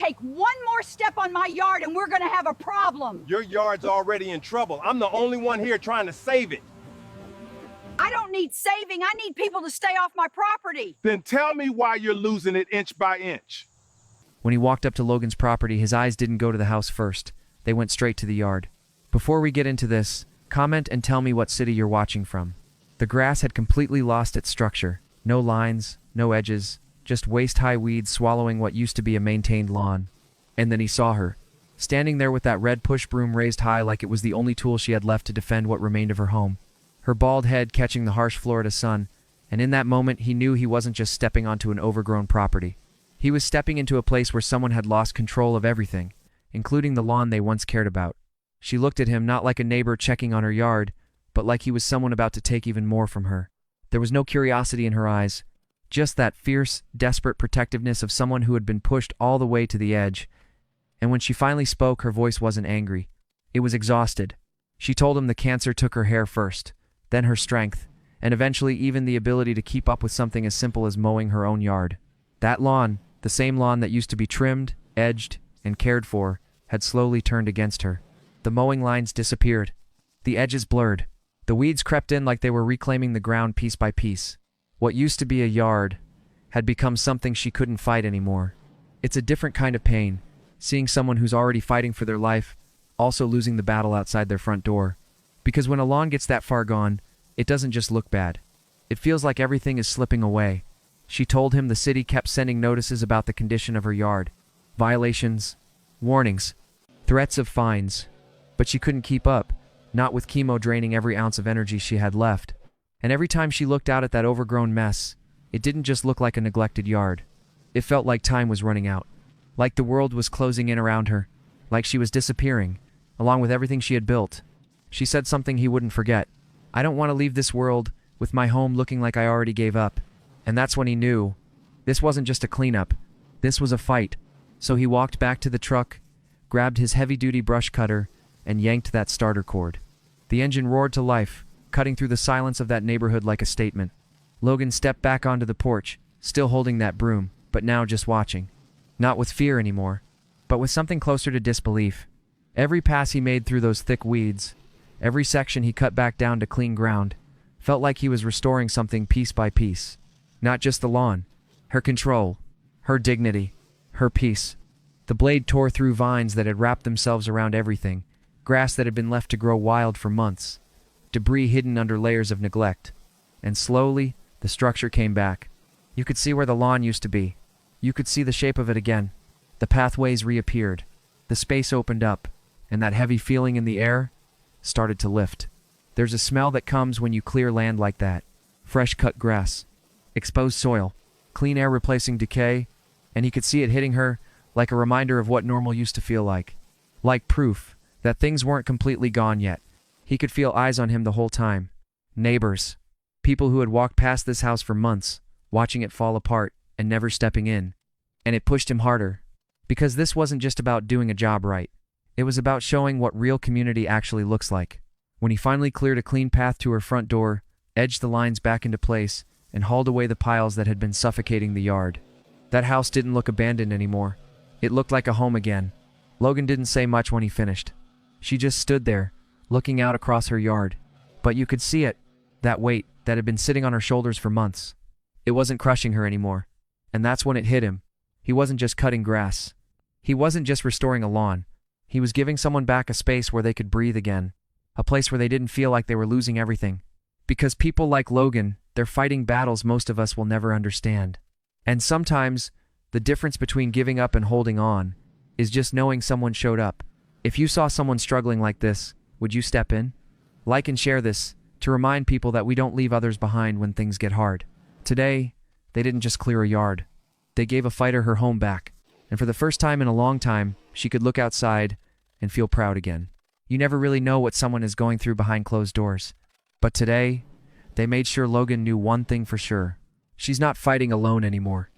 Take one more step on my yard and we're gonna have a problem. Your yard's already in trouble. I'm the only one here trying to save it. I don't need saving. I need people to stay off my property. Then tell me why you're losing it inch by inch. When he walked up to Logan's property, his eyes didn't go to the house first. They went straight to the yard. Before we get into this, comment and tell me what city you're watching from. The grass had completely lost its structure. No lines, no edges, just waist-high weeds swallowing what used to be a maintained lawn. And then he saw her, standing there with that red push broom raised high like it was the only tool she had left to defend what remained of her home. Her bald head catching the harsh Florida sun, and in that moment he knew he wasn't just stepping onto an overgrown property. He was stepping into a place where someone had lost control of everything, including the lawn they once cared about. She looked at him not like a neighbor checking on her yard, but like he was someone about to take even more from her. There was no curiosity in her eyes, just that fierce, desperate protectiveness of someone who had been pushed all the way to the edge. And when she finally spoke, her voice wasn't angry. It was exhausted. She told him the cancer took her hair first, then her strength, and eventually even the ability to keep up with something as simple as mowing her own yard. That lawn, the same lawn that used to be trimmed, edged, and cared for, had slowly turned against her. The mowing lines disappeared. The edges blurred. The weeds crept in like they were reclaiming the ground piece by piece. What used to be a yard had become something she couldn't fight anymore. It's a different kind of pain, seeing someone who's already fighting for their life, also losing the battle outside their front door. Because when a lawn gets that far gone, it doesn't just look bad. It feels like everything is slipping away. She told him the city kept sending notices about the condition of her yard. Violations, warnings, threats of fines. But she couldn't keep up, not with chemo draining every ounce of energy she had left. And every time she looked out at that overgrown mess, it didn't just look like a neglected yard. It felt like time was running out. Like the world was closing in around her. Like she was disappearing, along with everything she had built. She said something he wouldn't forget. I don't want to leave this world with my home looking like I already gave up. And that's when he knew. This wasn't just a cleanup. This was a fight. So he walked back to the truck, grabbed his heavy-duty brush cutter, and yanked that starter cord. The engine roared to life, cutting through the silence of that neighborhood like a statement. Logan stepped back onto the porch, still holding that broom, but now just watching. Not with fear anymore, but with something closer to disbelief. Every pass he made through those thick weeds, every section he cut back down to clean ground, felt like he was restoring something piece by piece. Not just the lawn, her control, her dignity, her peace. The blade tore through vines that had wrapped themselves around everything, grass that had been left to grow wild for months, debris hidden under layers of neglect. And slowly, the structure came back. You could see where the lawn used to be. You could see the shape of it again. The pathways reappeared. The space opened up, and that heavy feeling in the air started to lift. There's a smell that comes when you clear land like that. Fresh cut grass, exposed soil, clean air replacing decay, and he could see it hitting her like a reminder of what normal used to feel like. Like proof that things weren't completely gone yet. He could feel eyes on him the whole time. Neighbors. People who had walked past this house for months, watching it fall apart and never stepping in. And it pushed him harder. Because this wasn't just about doing a job right. It was about showing what real community actually looks like. When he finally cleared a clean path to her front door, edged the lines back into place, and hauled away the piles that had been suffocating the yard. That house didn't look abandoned anymore. It looked like a home again. Logan didn't say much when he finished. She just stood there, looking out across her yard. But you could see it, that weight that had been sitting on her shoulders for months. It wasn't crushing her anymore. And that's when it hit him. He wasn't just cutting grass. He wasn't just restoring a lawn. He was giving someone back a space where they could breathe again. A place where they didn't feel like they were losing everything. Because people like Logan, they're fighting battles most of us will never understand. And sometimes, the difference between giving up and holding on is just knowing someone showed up. If you saw someone struggling like this, would you step in? Like and share this to remind people that we don't leave others behind when things get hard. Today, they didn't just clear a yard. They gave a fighter her home back. And for the first time in a long time, she could look outside and feel proud again. You never really know what someone is going through behind closed doors. But today, they made sure Logan knew one thing for sure. She's not fighting alone anymore.